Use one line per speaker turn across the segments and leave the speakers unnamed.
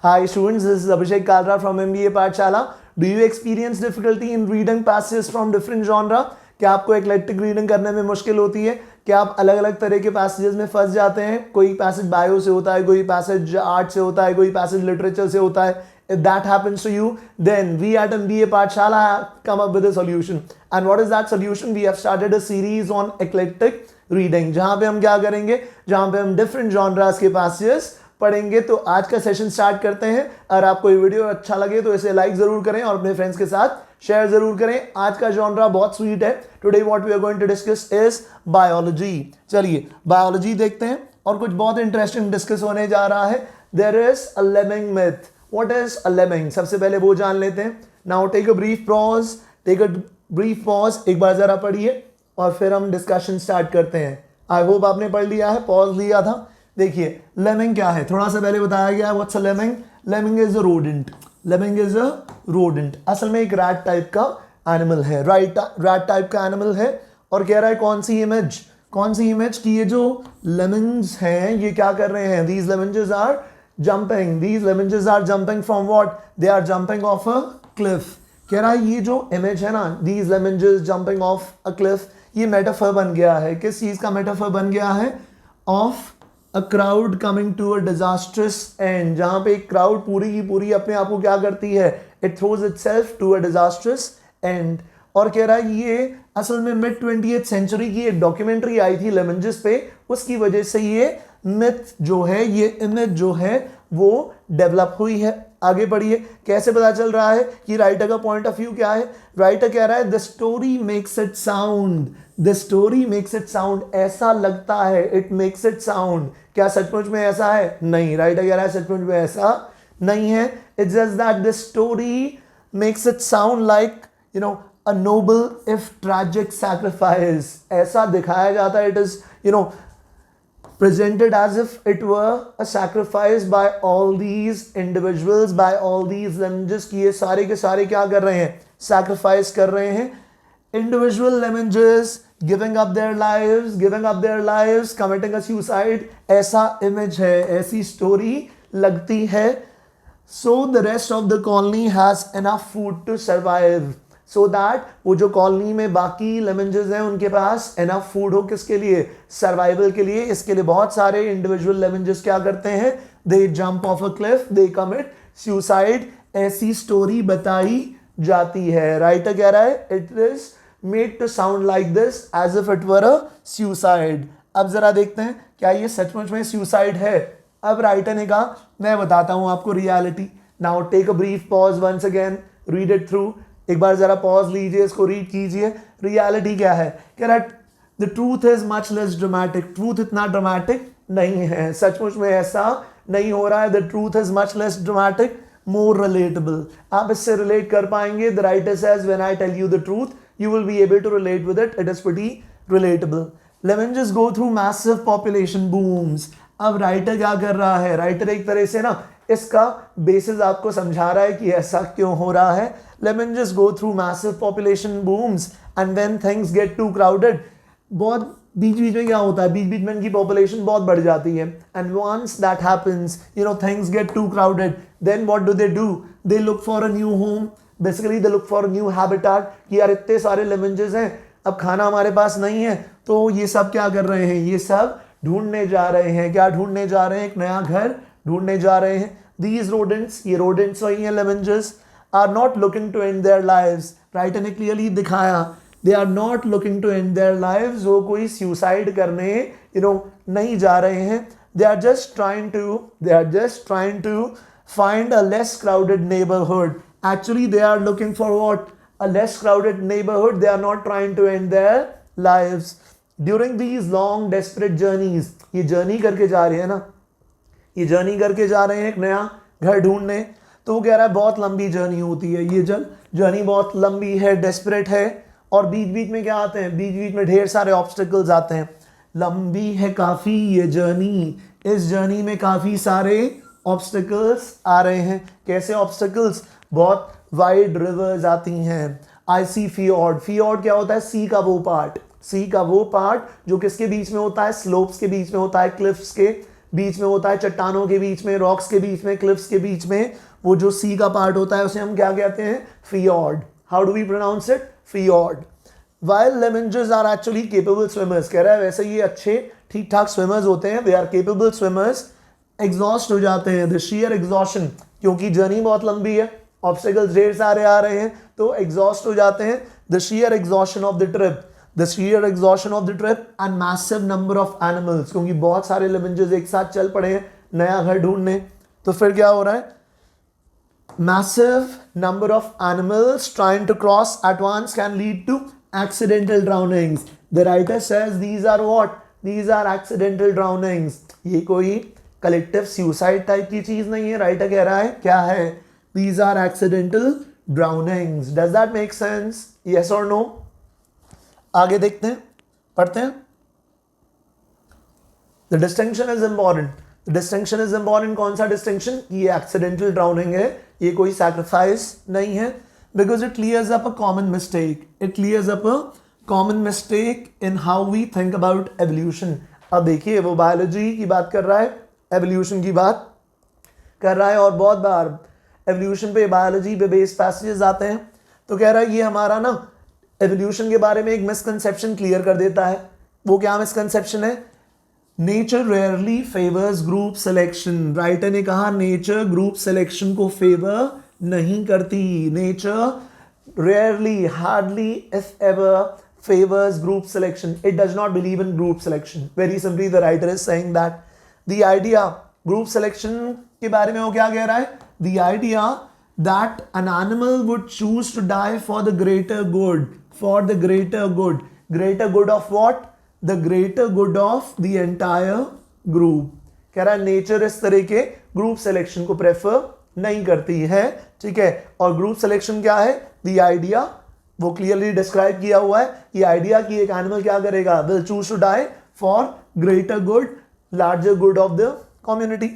Hi students, this is Abhishek Kalra from MBA पाठशाला. Do you experience difficulty in reading passages from different genre? क्या आपको eclectic reading करने में मुश्किल होती है? क्या आप अलग अलग तरह के पैसेजेस में फंस जाते हैं? कोई पैसेज बायो से होता है, कोई पैसेज आर्ट से होता है, कोई पैसेज लिटरेचर से होता है. If that happens to you, then we at MBA Pathshala come up with a solution. And what is that solution? We have started a series on eclectic reading. जहाँ पे हम क्या करेंगे? जहाँ पे हम different genres के passages पढ़ेंगे. तो आज का सेशन स्टार्ट करते हैं. अगर आपको ये वीडियो अच्छा लगे तो इसे लाइक जरूर करें और अपने फ्रेंड्स के साथ शेयर जरूर करें. आज का जॉनरा बहुत स्वीट है. Today what we are going to discuss is biology. चलिए बायोलॉजी देखते हैं और कुछ बहुत इंटरेस्टिंग डिस्कस होने जा रहा है. There is a lemming myth. What is a lemming? सबसे पहले वो जान लेते हैं. Now take a brief pause. एक बार जरा पढ़िए और फिर हम डिस्कशन स्टार्ट करते हैं. आई होप आपने पढ़ लिया है, पॉज लिया था. देखिए लेमिंग क्या है, थोड़ा सा पहले बताया गया है. What's a lemming? Lemming is a rodent. Lemming is a rodent. असल में एक रैट टाइप का एनिमल है. रैट टाइप का एनिमल है. और कह रहा है कौन सी इमेज कि ये जो लेमिंग्स हैं ये क्या कर रहे हैं? These lemmings are jumping. These lemonges are jumping from what? They are jumping off a cliff. कह रहा है ये जो इमेज है ना, these lemonges jumping off a cliff, ये मेटाफर बन गया है. किस चीज का मेटाफर बन गया है? Of a crowd coming to a disastrous end. जहां पे एक क्राउड पूरी की पूरी अपने आप को क्या करती है? It throws itself to a disastrous end. और कह रहा है ये असल में मिड 20th सेंचुरी की एक डॉक्यूमेंट्री आई थी लेमंजेस पे, उसकी वजह से ये मिथ जो है, ये इमेज जो है वो डेवलप हुई है. आगे बढ़िए. कैसे पता चल रहा है कि राइटर का पॉइंट ऑफ व्यू क्या है? राइटर कह रहा है the story makes it sound. The story makes it sound. ऐसा लगता है, इट मेक्स इट साउंड. क्या सचमुच में ऐसा है? नहीं. राइटर कह रहा है सचमुच में ऐसा नहीं है. It's just that the story makes it sound like a noble if tragic sacrifice. ऐसा दिखाया जाता है. It is presented as if it were a sacrifice by all these individuals, by all these lemonges कि ये सारे के सारे क्या कर रहे हैं? Sacrifice कर रहे हैं. Individual lemonges giving up their lives, committing a suicide. ऐसा image है, ऐसी story लगती है. So the rest of the colony has enough food to survive. So that वो जो कॉलोनी में बाकी लेमंजेस हैं उनके पास एनफ फूड हो. किसके लिए? सर्वाइवल के लिए. इसके लिए बहुत सारे इंडिविजुअल लेमंजेस क्या करते हैं? They jump off a cliff, they commit suicide. ऐसी स्टोरी बताई जाती है. राइटर कह रहा है it is made to sound like this as if it were a suicide. अब जरा देखते हैं क्या ये सचमुच में सुसाइड है. अब राइटर ने कहा मैं बताता हूं आपको reality. Now take a brief pause once again, read it through. एक बार जरा पॉज लीजिए, इसको रीड कीजिए. रियलिटी क्या है? कह रहा है the truth is much less dramatic. Truth इतना ड्रामेटिक नहीं है. सचमुच में ऐसा नहीं हो रहा है. The truth is much less dramatic, more relatable. आप इससे रिलेट कर पाएंगे. The writer says when I tell you the truth you will be able to relate with it. It is pretty relatable. Lemmings go through massive population booms. अब writer क्या कर रहा है? Writer एक तरह से ना इसका बेसिस आपको समझा रहा है कि ऐसा क्यों हो रहा है. Lemonges go through massive population booms and when things get too crowded, बहुत बीच बीच में क्या होता है? बीच बीच में इनकी पॉपुलेशन बहुत बढ़ जाती है. And once that happens, things get too crowded. Then what do? They look for a new home. Basically, they look for a new habitat. कि यार इतने सारे lemonges हैं, अब खाना हमारे पास नहीं है, तो ये सब क्या कर रहे हैं? ये सब ढूंढने जा रहे हैं. क्या ढूंढने जा रहे हैं? एक नया घर ढूंढने जा रहे हैं. These rodents, ये rodents वही हैं lemonges, are not looking to end their lives. Writer ने क्लियरली दिखाया they are not looking to end their lives. वो कोई सुसाइड करने नहीं जा रहे हैं. they are just trying to find a less crowded neighborhood. Actually they are looking for what? A less crowded neighborhood. They are not trying to end their lives. During these long desperate journeys, ये journey करके जा रहे हैं ना, ये journey करके जा रहे हैं एक नया घर ढूंढने. तो वो कह रहा है बहुत लंबी जर्नी होती है. ये जर्नी बहुत लंबी है, डेस्परेट है. और बीच बीच में क्या आते हैं? बीच बीच में ढेर सारे ऑब्स्टिकल्स आते हैं. लंबी है काफ़ी ये जर्नी. इस जर्नी में काफ़ी सारे ऑब्स्टिकल्स आ रहे हैं. कैसे ऑब्स्टिकल्स? बहुत वाइड रिवर्स आती हैं. आइसी फियोर्ड. फियोर्ड क्या होता है? सी का वो पार्ट जो किसके बीच में होता है? स्लोप्स के बीच में होता है, क्लिफ्स के बीच में होता है चट्टानों के बीच में, रॉक्स के बीच में, क्लिफ्स के बीच में, वो जो सी का पार्ट होता है उसे हम क्या कहते हैं? Fjord. How do we pronounce it? Fjord. While lemingers are actually capable swimmers, कह रहा है वैसे ये अच्छे ठीक ठाक स्विमर्स होते हैं, they are capable swimmers, exhaust हो जाते हैं, the sheer exhaustion, क्योंकि जर्नी बहुत लंबी है, ऑब्स्टिकल्स ढेर सारे आ रहे हैं, तो एग्जॉस्ट हो जाते हैं. the sheer exhaustion of the trip, the sheer exhaustion of the trip and massive number of animals, क्योंकि बहुत सारे lemingers एक साथ चल पड़े हैं नया घर ढूंढने, तो फिर क्या हो रहा है? massive number of animals trying to cross at once can lead to accidental drownings. The writer says these are what? These are accidental drownings. ये कोई collective suicide type की चीज नहीं है. राइटर कह रहा है क्या है? These are accidental drownings. Does that make sense? Yes or no? आगे देखते हैं, पढ़ते हैं. The distinction is important. The distinction is important. कौन सा distinction? ये accidental drowning है, ये कोई sacrifice नहीं है. Because it clears up a common mistake. It clears up a common mistake in how we think about evolution. अब देखिए वो बायोलॉजी की बात कर रहा है, एवोल्यूशन की बात कर रहा है, और बहुत बार एवोल्यूशन पे, बायोलॉजी पे बेस्ड पैसेजेस आते हैं, तो कह रहा है ये हमारा ना एवोल्यूशन के बारे में एक मिसकंसेप्शन क्लियर कर देता है. वो क्या मिसकंसेप्शन है? Nature rarely favours group selection. Writer ने कहा नेचर ग्रुप सिलेक्शन को फेवर नहीं करती. Nature rarely, hardly, if ever favors group selection. It does not believe in group selection. Very simply the writer is saying that the idea group selection के बारे में वो क्या कह रहा है? The idea that an animal would choose to die for the greater good. For the greater good. Greater good of what? The greater good of the entire group. कह रहा है नेचर इस तरह के ग्रुप सिलेक्शन को prefer नहीं करती है. ठीक है, और ग्रुप सिलेक्शन क्या है? The idea, वो क्लियरली डिस्क्राइब किया हुआ है. ये आइडिया कि एक एनिमल क्या करेगा? Will choose to die for greater good, larger good of the community.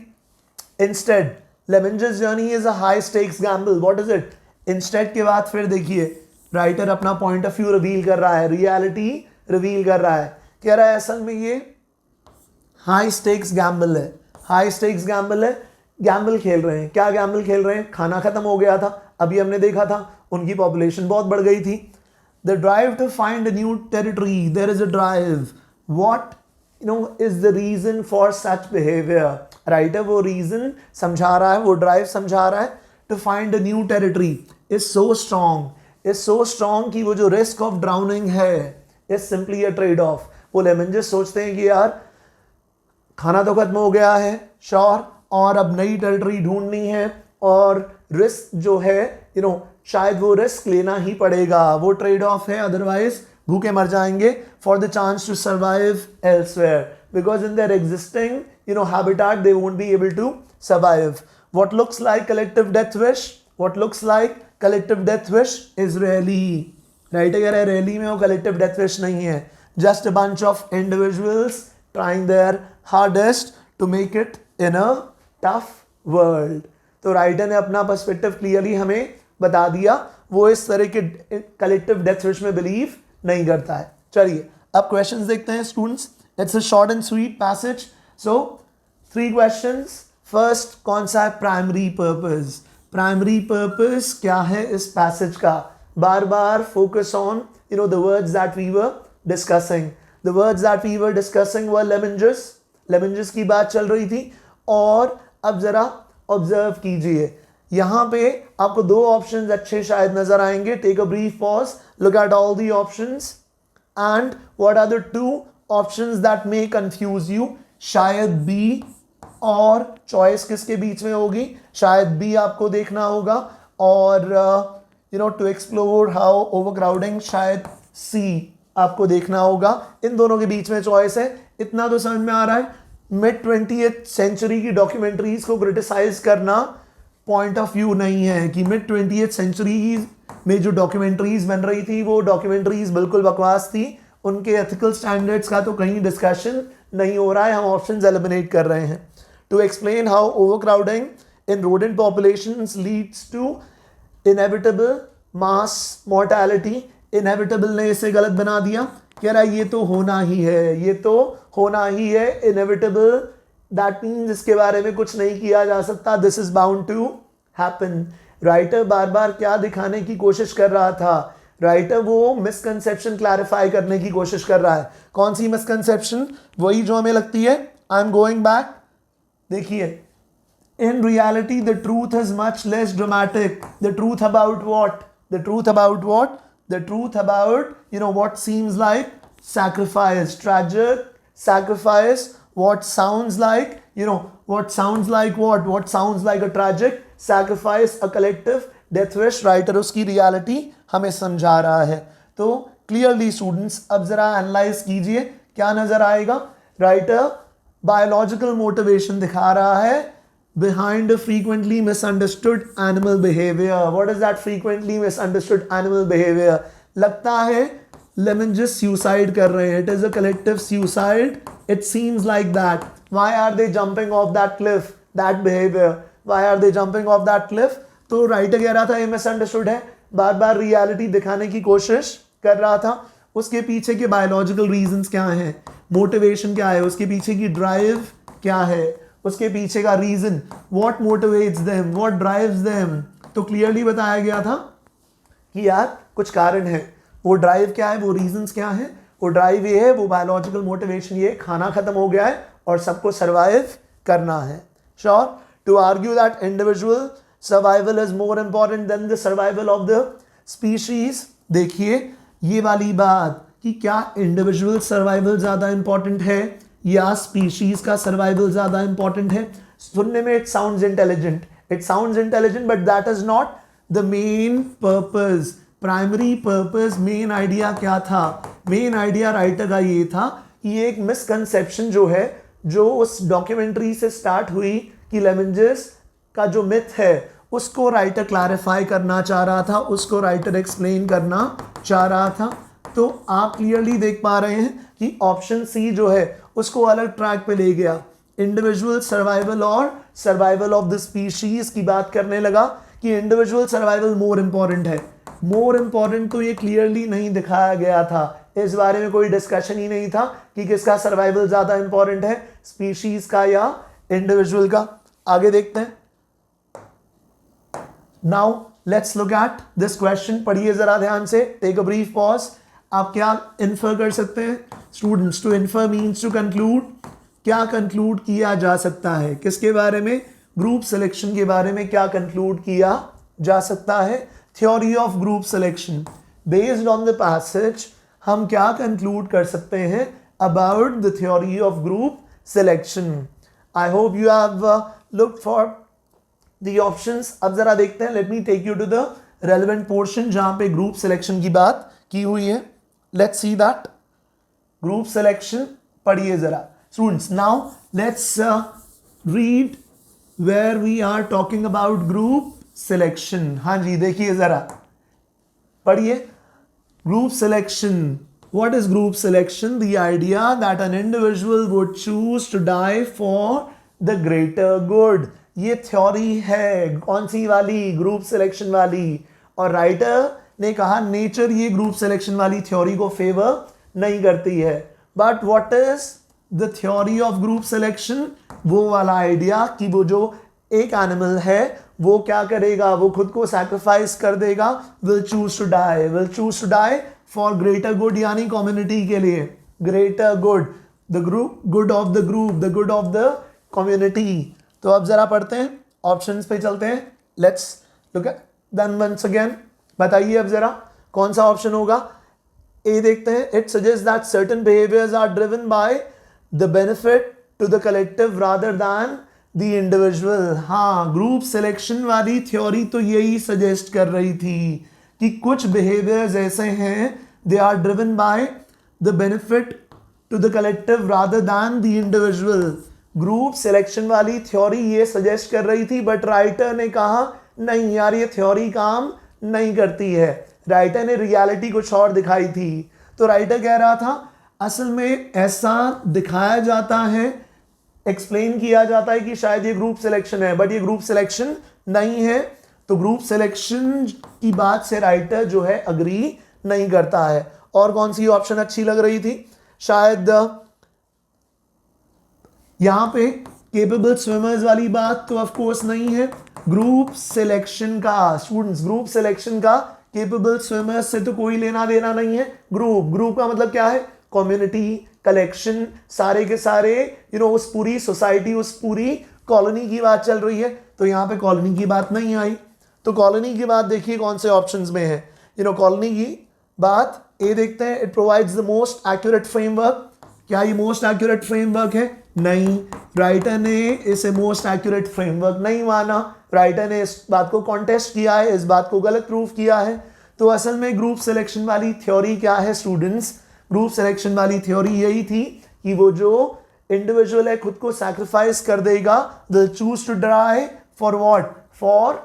Instead lemmings journey is a high stakes gamble. What is it? Instead के बाद फिर देखिए राइटर अपना पॉइंट ऑफ व्यू रिवील कर रहा है, रियलिटी रिवील कर रहा है. कह रहा है असल में ये हाई स्टेक्स गैम्बल है. हाई स्टेक्स गैम्बल है. गैम्बल खेल रहे हैं. क्या गैम्बल खेल रहे हैं? खाना खत्म हो गया था, अभी हमने देखा था, उनकी पॉपुलेशन बहुत बढ़ गई थी. The drive to find a new territory. There is a drive. What is the reason for such behaviour? Writer वो रीजन समझा रहा है, वो ड्राइव समझा रहा है. To find a new territory is so strong कि वो जो रिस्क ऑफ ड्राउनिंग है is simply a trade off. वो लेमेंजर्स सोचते हैं कि यार खाना तो खत्म हो गया है, श्योर, और अब नई टेरिटरी ढूंढनी है, और रिस्क जो है शायद वो रिस्क लेना ही पड़ेगा. वो ट्रेड ऑफ है, अदरवाइज भूखे मर जाएंगे. For the chance to survive elsewhere, because in their existing habitat they won't be able to survive. What looks like collective death wish is really, right? अगर really में वो collective death wish नहीं है, just a bunch of individuals trying their hardest to make it in a tough world. तो writer ने अपना perspective clearly हमें बता दिया. वो इस तरह के कलेक्टिव डेथ विश में बिलीव नहीं करता है. चलिए अब क्वेश्चंस देखते हैं students. It's a short and sweet passage. So 3 questions. First, कौन सा है प्राइमरी पर्पस? प्राइमरी पर्पस क्या है इस पैसेज का? बार बार focus on the words that we were discussing. The words that we were discussing were lemmings की बात चल रही थी. और अब जरा ऑब्जर्व कीजिए, यहां पे आपको 2 ऑप्शंस अच्छे शायद नजर आएंगे. Take a brief pause, look at all the options and what are the 2 options that may confuse you. शायद बी और चॉइस किसके बीच में होगी? शायद बी आपको देखना होगा, और टू एक्सप्लोर हाउ ओवरक्राउडिंग शायद सी आपको देखना होगा. इन दोनों के बीच में चॉइस है. इतना तो समझ में आ रहा है. मिड 20th सेंचुरी की डॉक्यूमेंट्रीज को क्रिटिसाइज करना पॉइंट ऑफ व्यू नहीं है कि मिड 20th सेंचुरी में जो डॉक्यूमेंट्रीज बन रही थी वो डॉक्यूमेंट्रीज बिल्कुल बकवास थी. उनके एथिकल स्टैंडर्ड्स का तो कहीं डिस्कशन नहीं हो रहा है. हम ऑप्शंस एलिमिनेट कर रहे हैं. To explain how overcrowding in rodent populations leads to inevitable mass mortality. Inevitable ने इसे गलत बना दिया. कह रहा है ये तो होना ही है, ये तो होना ही है. इनएविटेबल दैट मीन्स इसके बारे में कुछ नहीं किया जा सकता, this is bound to happen. Writer बार बार क्या दिखाने की कोशिश कर रहा था? राइटर वो मिसकंसेप्शन क्लैरिफाई करने की कोशिश कर रहा है। कौन सी मिसकंसेप्शन? वही जो हमें लगती है। आई एम गोइंग बैक, देखिए, in reality the truth is much less dramatic. The truth about what? The truth about what? The truth about, what seems like sacrifice, tragic sacrifice, what sounds like, what sounds like what sounds like a tragic sacrifice, a collective death wish. Writer उसकी reality हमें समझा रहा है। तो clearly students अब जरा analyse कीजिए, क्या नजर आएगा? राइटर बायोलॉजिकल मोटिवेशन दिखा रहा है behind a frequently misunderstood animal behavior. What is that frequently misunderstood animal behavior? लगता है लेमनजेस suicide कर रहे हैं. It is a collective suicide. It seems like that. Why are they jumping off that cliff? That behavior. Why are they jumping off that cliff? तो writer कह रहा था ये misunderstood है, बार बार रियलिटी दिखाने की कोशिश कर रहा था. उसके पीछे के बायोलॉजिकल रीजंस क्या हैं, मोटिवेशन क्या है, उसके पीछे की ड्राइव क्या है, उसके पीछे का reason, what motivates them, what drives them. तो क्लियरली बताया गया था कि यार कुछ कारण है. वो ड्राइव क्या है, वो रीजंस क्या है? वो ड्राइव ये है, वो बायोलॉजिकल मोटिवेशन ये, खाना खत्म हो गया है और सबको सर्वाइव करना है. Sure, to argue that individual survival is more important than the survival of the species. देखिए ये वाली बात कि क्या इंडिविजुअल सर्वाइवल ज्यादा इंपॉर्टेंट है या स्पीशीज का सर्वाइवल ज्यादा इंपॉर्टेंट है. सुनने में it sounds intelligent, but that is not the main purpose. Primary purpose, main idea क्या था? मेन आइडिया राइटर का ये था कि एक मिसकंसेप्शन जो है, जो उस डॉक्यूमेंट्री से स्टार्ट हुई कि लेमनजेस का जो मिथ है उसको राइटर क्लैरिफाई करना चाह रहा था, उसको राइटर एक्सप्लेन करना चाह रहा था. तो आप क्लियरली देख पा रहे हैं कि ऑप्शन सी जो है उसको अलग ट्रैक पे ले गया. इंडिविजुअल सर्वाइवल और सर्वाइवल ऑफ द स्पीशीज की बात करने लगा कि इंडिविजुअल सर्वाइवल मोर इंपॉर्टेंट है. मोर इंपॉर्टेंट तो ये क्लियरली नहीं दिखाया गया था. इस बारे में कोई डिस्कशन ही नहीं था कि किसका सर्वाइवल ज्यादा इंपॉर्टेंट है, स्पीशीज का या इंडिविजुअल का. आगे देखते हैं. Now let's look at this question. पढ़िए जरा ध्यान से, टेक अ ब्रीफ पॉज. आप क्या इन्फर कर सकते हैं students? To infer means to conclude. क्या कंक्लूड किया जा सकता है? किसके बारे में? ग्रुप सिलेक्शन के बारे में क्या कंक्लूड किया जा सकता है? Theory of group selection. Based on the passage हम क्या कंक्लूड कर सकते हैं about the theory of group selection? I hope you have looked for the options. अब जरा देखते हैं, let me take you to the relevant portion जहां पे ग्रुप सिलेक्शन की बात की हुई है. Let's see that group selection. पढ़िए जरा students. Now let's read where we are talking about group selection. हाँ जी, देखिए जरा, पढ़िए. Group selection. What is group selection? The idea that an individual would choose to die for the greater good. ये theory है. कौन सी वाली? Group selection वाली. और राइटर ने कहा नेचर ये ग्रुप सिलेक्शन वाली थ्योरी को फेवर नहीं करती है. But what is the theory of group selection? वो वाला आइडिया कि वो जो एक एनिमल है वो क्या करेगा, वो खुद को सैक्रिफाइस कर देगा. Will choose to die for greater good, यानी कम्युनिटी के लिए. Greater good, the group, good of the group, the good of the community. तो अब जरा पढ़ते हैं, ऑप्शंस पे चलते हैं. Let's look at them once again. बताइए अब जरा कौन सा ऑप्शन होगा. ए देखते हैं. It suggest that certain behaviours are driven by the benefit to the collective rather than the individual. हाँ, ग्रुप सिलेक्शन वाली थ्योरी तो यही सजेस्ट कर रही थी कि कुछ बिहेवियर्स ऐसे हैं, they are driven by the benefit to the collective rather than the individual. Group selection वाली थ्योरी ये सजेस्ट कर रही थी, बट राइटर ने कहा नहीं यार ये थ्योरी काम नहीं करती है. राइटर ने रियलिटी कुछ और दिखाई थी. तो राइटर कह रहा था असल में ऐसा दिखाया जाता है, एक्सप्लेन किया जाता है कि शायद ये ग्रुप सिलेक्शन है, बट ये ग्रुप सिलेक्शन नहीं है. तो ग्रुप सिलेक्शन की बात से राइटर जो है अग्री नहीं करता है. और कौन सी ऑप्शन अच्छी लग रही थी? शायद यहां पे केपेबल स्विमर्स वाली बात तो ऑफ कोर्स नहीं है। ग्रुप सिलेक्शन का, स्टूडेंट्स ग्रुप सिलेक्शन का केपेबल स्विमर्स से तो कोई लेना देना नहीं है। ग्रुप का मतलब क्या है? कम्युनिटी, कलेक्शन, सारे के सारे उस पूरी सोसाइटी, उस पूरी कॉलोनी की बात चल रही है। तो यहाँ पे कॉलोनी की बात नहीं आई। तो कॉलोनी की बात देखिए कौन से ऑप्शंस में है। कॉलोनी की बात ए देखते हैं, it provides the most accurate framework. क्या ये मोस्ट एक्यूरेट फ्रेमवर्क है? नहीं। राइटर ने इसे मोस्ट एक्यूरेट फ्रेमवर्क नहीं माना। राइटर ने इस बात को कॉन्टेस्ट किया है, इस बात को गलत प्रूफ किया है। तो असल में ग्रुप सिलेक्शन वाली थ्योरी क्या है स्टूडेंट्स? ग्रुप सिलेक्शन वाली थ्योरी यही थी कि वो जो इंडिविजुअल है खुद को सैक्रिफाइस कर देगा, will choose to die for what? For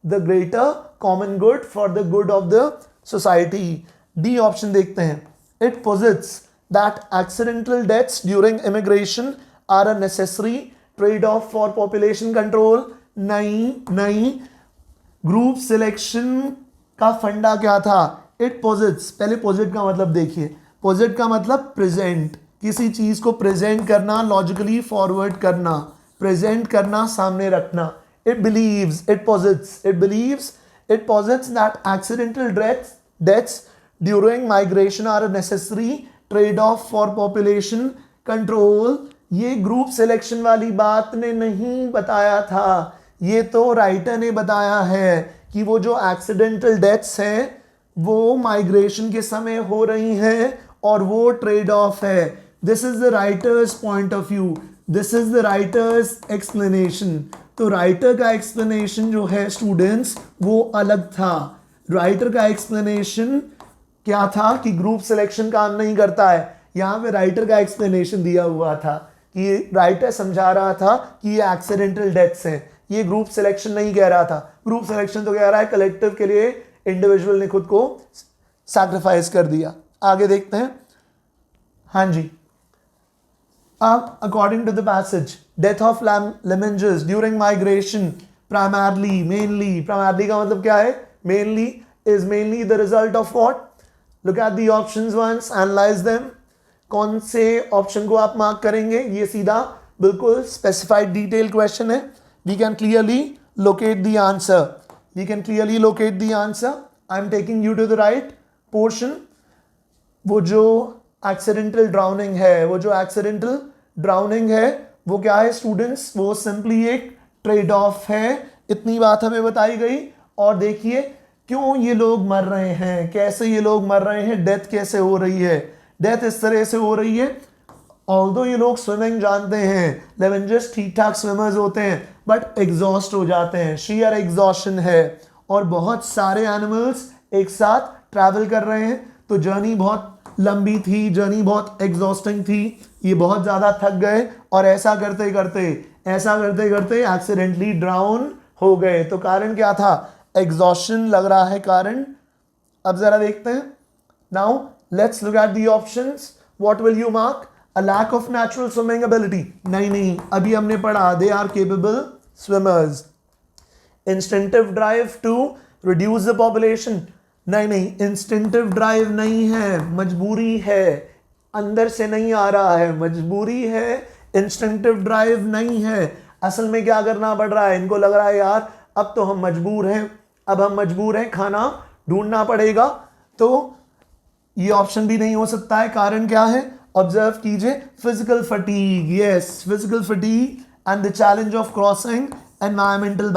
the greater common good, for the good of the society. D option देखते हैं, it posits that accidental deaths during immigration are a necessary trade-off for population control। नहीं। Group selection का फंडा क्या था? It पोजिट्स, पहले पोजिट का मतलब देखिए। पोजिट का मतलब प्रेजेंट, किसी चीज को प्रेजेंट करना, लॉजिकली फॉरवर्ड करना, प्रेजेंट करना, सामने रखना। It posits that accidental deaths during migration are a necessary trade off for population control. ये ग्रुप सिलेक्शन वाली बात ने नहीं बताया था, ये तो राइटर ने बताया है कि वो जो एक्सीडेंटल डेथ्स हैं वो माइग्रेशन के समय हो रही हैं और वो ट्रेड ऑफ है। This is the writers point of view, this is the writers explanation. तो राइटर का एक्सप्लेनेशन जो है स्टूडेंट्स वो अलग था। राइटर का एक्सप्लेनेशन क्या था कि ग्रुप सिलेक्शन काम नहीं करता है। यहाँ पे राइटर का एक्सप्लेनेशन दिया हुआ था कि राइटर समझा रहा था कि ये एक्सीडेंटल डेथ्स हैं, ये ग्रुप सिलेक्शन नहीं कह रहा था। ग्रुप सिलेक्शन तो कह रहा है कलेक्टिव के लिए इंडिविजुअल ने खुद को सैक्रिफाइस कर दिया। आगे देखते हैं। हाँ जी, अब according to the passage, death of lemmings during migration mainly का मतलब क्या है? Mainly is mainly the result of what? Look at the options once, analyze them. कौन से ऑप्शन को आप मार्क करेंगे? ये सीधा बिल्कुल स्पेसिफाइड डिटेल क्वेश्चन है। We can clearly locate the answer. I am taking you to the right portion. वो जो एक्सीडेंटल ड्राउनिंग है वो क्या है स्टूडेंट्स? वो सिंपली एक ट्रेड ऑफ है। इतनी बात हमें बताई गई। और देखिए क्यों ये लोग मर रहे हैं, कैसे ये लोग मर रहे हैं, डेथ कैसे हो रही है। डेथ इस तरह से हो रही है, ऑल्दो ये लोग स्विमिंग जानते हैं, लेवेंजर्स ठीक ठाक स्विमर्स होते हैं, बट एग्जॉस्ट हो जाते हैं, शीयर एग्जॉशन है। और बहुत सारे एनिमल्स एक साथ ट्रैवल कर रहे हैं, तो जर्नी बहुत लंबी थी, जर्नी बहुत एग्जॉस्टिंग थी, ये बहुत ज़्यादा थक गए और ऐसा करते करते एक्सीडेंटली ड्राउन हो गए। तो कारण क्या था? एग्जॉशन लग रहा है कारण। अब जरा देखते हैं। Now let's look at the options. What will you mark? A lack of natural swimming ability. नहीं, अभी हमने पढ़ा they are capable swimmers. Instinctive drive to reduce the population. नहीं, इंस्टिंक्टिव ड्राइव नहीं है, मजबूरी है, अंदर से नहीं आ रहा है, मजबूरी है, इंस्टिंक्टिव ड्राइव नहीं है। असल में क्या करना पड़ रहा है? इनको लग रहा है यार अब तो हम मजबूर हैं, खाना ढूंढना पड़ेगा। तो ये ऑप्शन भी नहीं हो सकता है। कारण क्या है? ऑब्जर्व कीजिए, physical fatigue. Yes, physical fatigue and the challenge of crossing environmental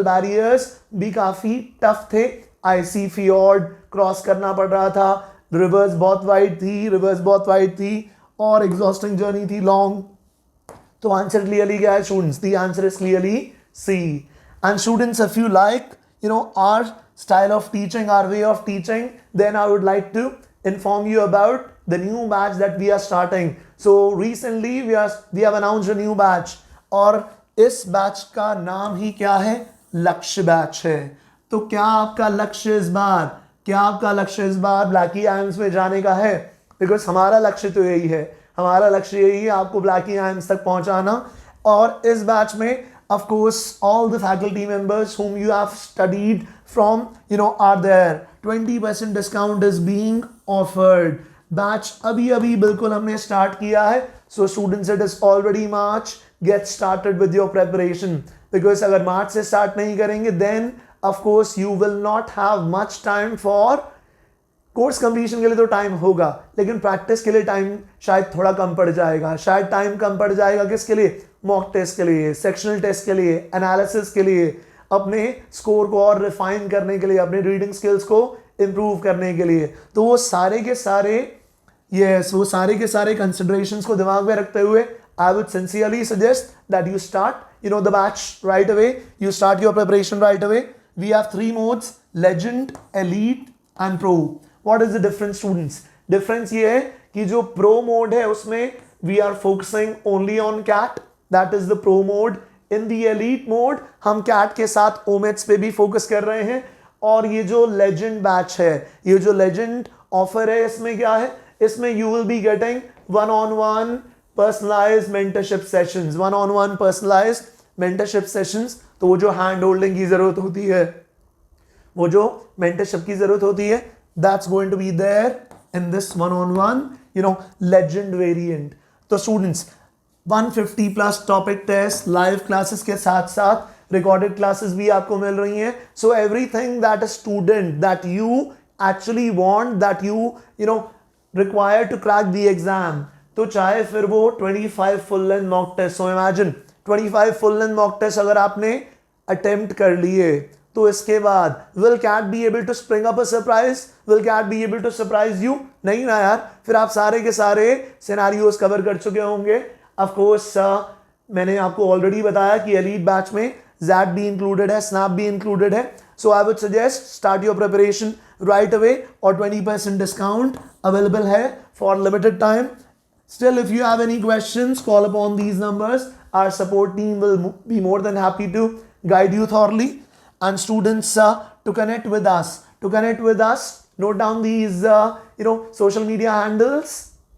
barriers भी काफी टफ थे। आईसी फियोर्ड क्रॉस करना पड़ रहा था, रिवर्स बहुत वाइड थी और एग्जॉस्टिंग जर्नी थी, लॉन्ग। तो आंसर क्लियरली क्या है students? The answer is clearly C. And students, if you like, our style of teaching, our way of teaching, then I would like to inform you about the new batch that we are starting. So recently we have announced a new batch, और इस batch का नाम ही क्या है? लक्ष्य batch है। तो क्या आपका लक्ष्य इस बार ब्लैकी आयम्स में जाने का है? बिकॉज हमारा लक्ष्य तो यही है, आपको ब्लैकी आयम्स तक पहुंचाना। और इस बैच में of course all the faculty members whom you have studied from are there. 20% discount is being offered. Batch अभी बिल्कुल हमने स्टार्ट किया है। So students, it is already March. get started with your preparation, because अगर मार्च से start नहीं करेंगे then of course you will not have much time for course completion के लिए तो टाइम होगा, लेकिन प्रैक्टिस के लिए टाइम शायद थोड़ा कम पड़ जाएगा। शायद टाइम कम पड़ जाएगा किसके लिए? मॉक टेस्ट के लिए, सेक्शनल टेस्ट के लिए, एनालिसिस के लिए, अपने स्कोर को और रिफाइन करने के लिए, अपने रीडिंग स्किल्स को इम्प्रूव करने के लिए। तो वो सारे के सारे कंसिडरेशंस को दिमाग में रखते हुए I would sincerely suggest that you start, the batch right away. You start your preparation right away. We have 3 modes: Legend, Elite and Pro. What is the difference, students? Difference ये है कि जो Pro mode है उसमें we are focusing only on CAT. That is the Pro mode. In the Elite mode हम CAT के साथ OMETS पे भी फोकस कर रहे हैं। और ये जो Legend batch है, ये जो Legend ऑफर है, इसमें क्या है? इसमें you will be getting one-on-one personalized mentorship sessions, one-on-one personalized mentorship sessions। तो वो जो हैंड होल्डिंग की जरूरत होती है, वो जो mentorship की जरूरत होती है, that's going to be there in this one-on-one, legend variant। तो students 150 plus topic test, live classes के साथ साथ recorded classes भी आपको मिल रही हैं। So everything that a student that you actually want, that you require to crack the exam, तो चाहे फिर वो 25 full length mock test, so imagine 25 full length mock test अगर आपने attempt कर लिए, तो इसके बाद will CAT be able to spring up a surprise? Will CAT be able to surprise you? नहीं ना यार, फिर आप सारे के सारे सिनेरियोज कवर कर चुके होंगे। Of course मैंने आपको ऑलरेडी बताया कि elite बैच में ZAT भी इंक्लूडेड है, स्नैप भी इंक्लूडेड है। So I would suggest start your preparation right away, और 20% डिस्काउंट अवेलेबल है for limited time। Still, if you have any questions, call upon these numbers. Our support team will be more than happy to guide you thoroughly. And students, to connect with us, note down these, social media handles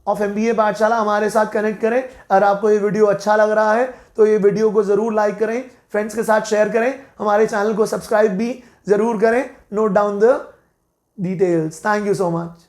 of MBA पाठशाला, हमारे साथ connect करें। अगर आपको ये video अच्छा लग रहा है तो ये वीडियो को जरूर लाइक करें, फ्रेंड्स के साथ शेयर करें, हमारे चैनल को सब्सक्राइब भी जरूर करें। Note down the details. Thank you so much.